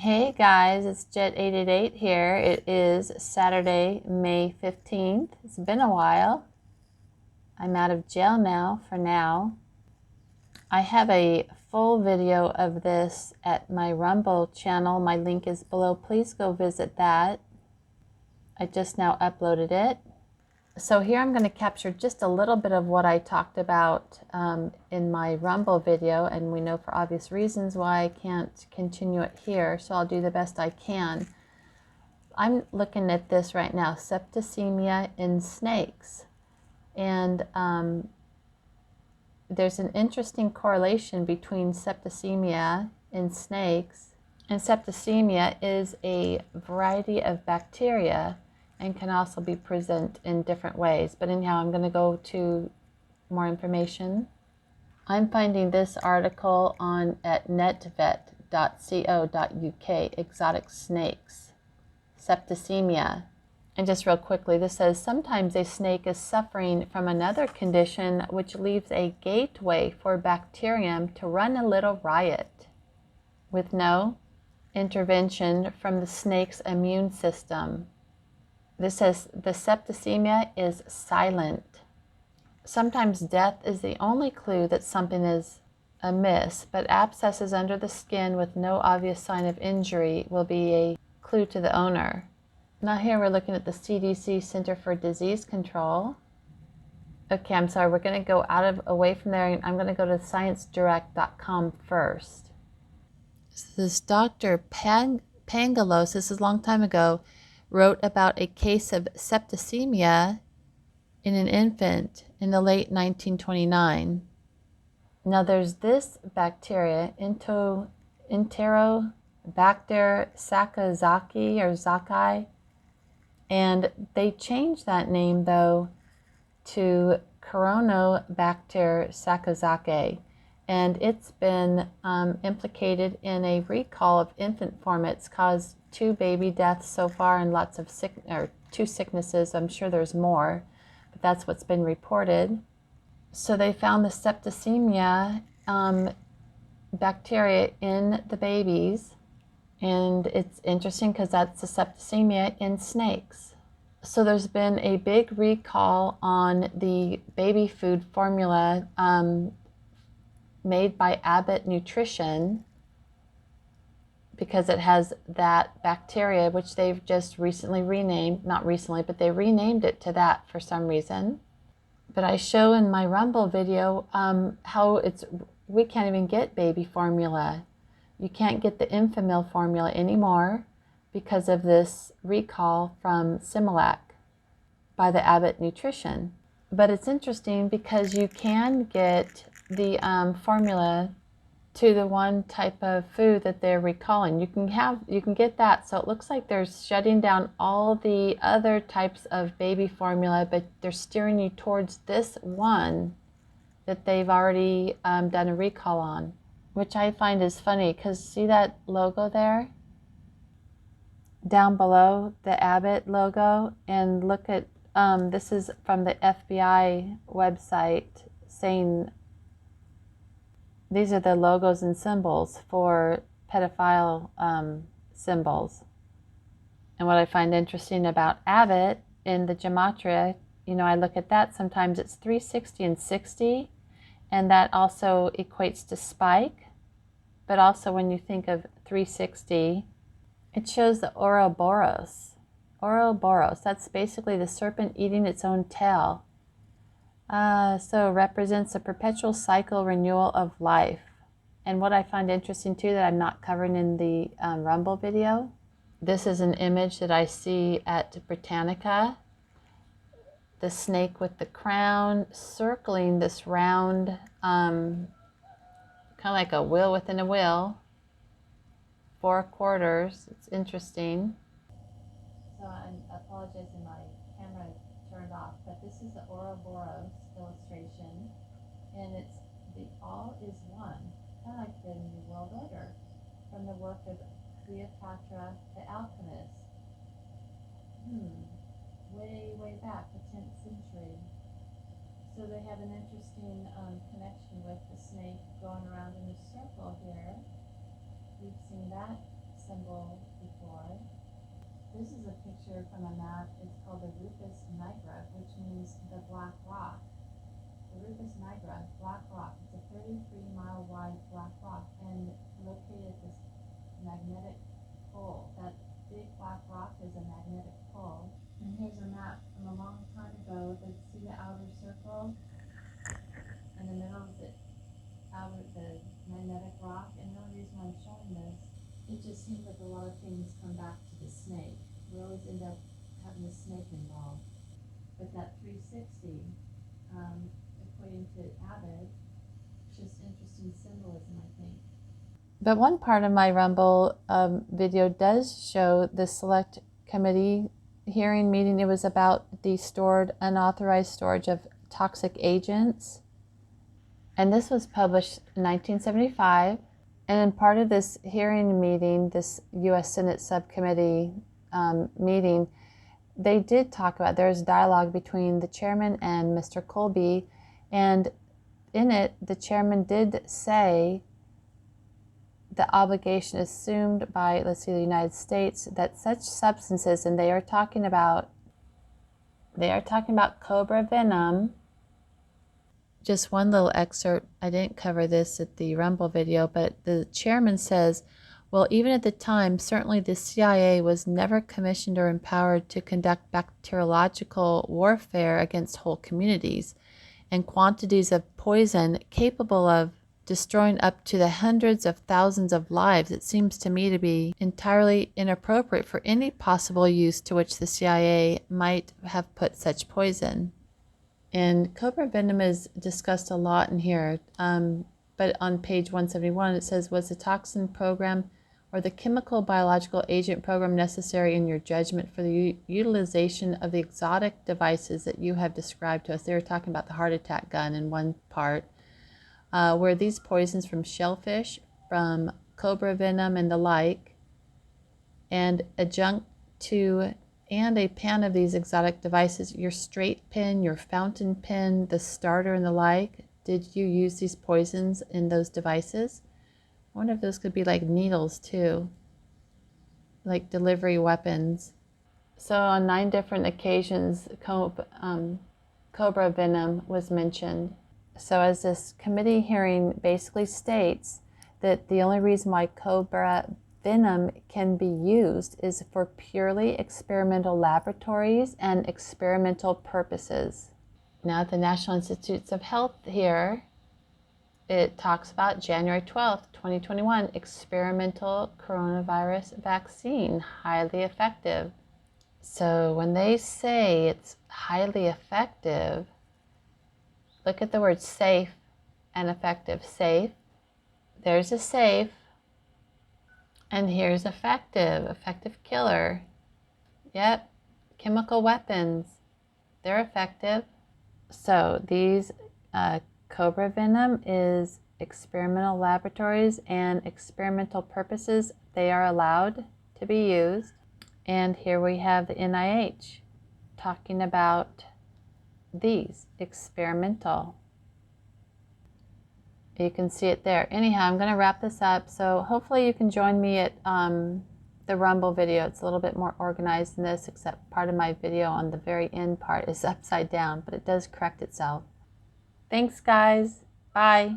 Hey guys, it's Jet888 here. It is Saturday, May 15th. It's been a while. I'm out of jail now for now. I have a full video of this at my Rumble channel. My link is below. Please go visit that. I just now uploaded it. So here I'm going to capture just a little bit of what I talked about in my Rumble video, and we know for obvious reasons why I can't continue it here, so I'll do the best I can. I'm looking at this right now, septicemia in snakes, and there's an interesting correlation between septicemia in snakes, and septicemia is a variety of bacteria and can also be present in different ways. But anyhow, I'm going to go to more information. I'm finding this article at netvet.co.uk, exotic snakes, septicemia. And just real quickly, this says, sometimes a snake is suffering from another condition which leaves a gateway for bacterium to run a little riot with no intervention from the snake's immune system. This says the septicemia is silent. Sometimes death is the only clue that something is amiss, but abscesses under the skin with no obvious sign of injury will be a clue to the owner. Now here we're looking at the CDC Center for Disease Control. Okay, I'm sorry, we're going to go away from there, and I'm going to go to sciencedirect.com first. This is Dr. Pangalos, this is a long time ago, wrote about a case of septicemia in an infant in the late 1929. Now there's this bacteria, Enterobacter sakazakii or zakii, and they changed that name though to Cronobacter sakazakii, and it's been implicated in a recall of infant form. It's caused 2 baby deaths so far and lots of 2 sicknesses. I'm sure there's more, but that's what's been reported. So they found the septicemia bacteria in the babies, and it's interesting because that's the septicemia in snakes. So there's been a big recall on the baby food formula made by Abbott Nutrition, because it has that bacteria, which they've just recently renamed, not recently, but they renamed it to that for some reason. But I show in my Rumble video how we can't even get baby formula. You can't get the Infamil formula anymore because of this recall from Similac by the Abbott Nutrition. But it's interesting because you can get the formula to the one type of food that they're recalling. You can get that. So it looks like they're shutting down all the other types of baby formula, but they're steering you towards this one that they've already done a recall on, which I find is funny because see that logo there? Down below, the Abbott logo, and look at, this is from the FBI website saying these are the logos and symbols for pedophile symbols. And what I find interesting about Abbott in the gematria, I look at that, sometimes it's 360 and 60, and that also equates to spike. But also when you think of 360, it shows the Auroboros. Auroboros, that's basically the serpent eating its own tail. So it represents a perpetual cycle renewal of life. And what I find interesting too that I'm not covering in the Rumble video, this is an image that I see at Britannica. The snake with the crown circling this round, kind of like a wheel within a wheel, 4 quarters. It's interesting. So I apologize if my camera turned off, but this is the Auroboros Illustration, and it's the all is one, kind of like the New World Order, from the work of Cleopatra the Alchemist. Way back, the 10th century. So they have an interesting connection with the snake going around in a circle here. We've seen that symbol before. This is a picture from a map. It's called the Rufus Nigra, which means the black rock. The Rufus Nigra, black rock. It's a 33-mile wide black rock and located at this magnetic pole. That big black rock is a magnetic pole. And here's a map from a long time ago. See the outer circle? In the middle is the magnetic rock. And the only reason why I'm showing this, it just seems like a lot of things come back to the snake. We always end up having the snake involved. But that 360, equating to Abbott, just interesting symbolism, I think. But one part of my Rumble video does show the select committee hearing meeting. It was about the unauthorized storage of toxic agents. And this was published in 1975. And in part of this hearing meeting, this U.S. Senate subcommittee meeting, they did talk about, there's dialogue between the chairman and Mr. Colby. And in it, the chairman did say the obligation assumed by, let's see, the United States, that such substances, and they are talking about cobra venom. Just one little excerpt, I didn't cover this at the Rumble video, but the chairman says, well, even at the time, certainly the CIA was never commissioned or empowered to conduct bacteriological warfare against whole communities, and quantities of poison capable of destroying up to the hundreds of thousands of lives, it seems to me to be entirely inappropriate for any possible use to which the CIA might have put such poison. And cobra venom is discussed a lot in here, but on page 171 it says, was the toxin program or the chemical biological agent program necessary in your judgment for the utilization of the exotic devices that you have described to us? They were talking about the heart attack gun in one part. Were these poisons from shellfish, from cobra venom and the like, and adjunct to and a pan of these exotic devices, your straight pin, your fountain pen, the starter and the like, did you use these poisons in those devices? I wonder if those could be like needles too, like delivery weapons. So on 9 different occasions, cobra venom was mentioned. So as this committee hearing basically states, that the only reason why cobra venom can be used is for purely experimental laboratories and experimental purposes. Now at the National Institutes of Health here, it talks about January 12th, 2021, experimental coronavirus vaccine, highly effective. So when they say it's highly effective, look at the word safe and effective. Safe, there's a safe, and here's effective killer. Yep, chemical weapons, they're effective. So these cobra venom is experimental laboratories and experimental purposes. They are allowed to be used. And here we have the NIH talking about these experimental. You can see it there. Anyhow, I'm going to wrap this up. So hopefully you can join me at the Rumble video. It's a little bit more organized than this, except part of my video on the very end part is upside down, but it does correct itself. Thanks, guys. Bye.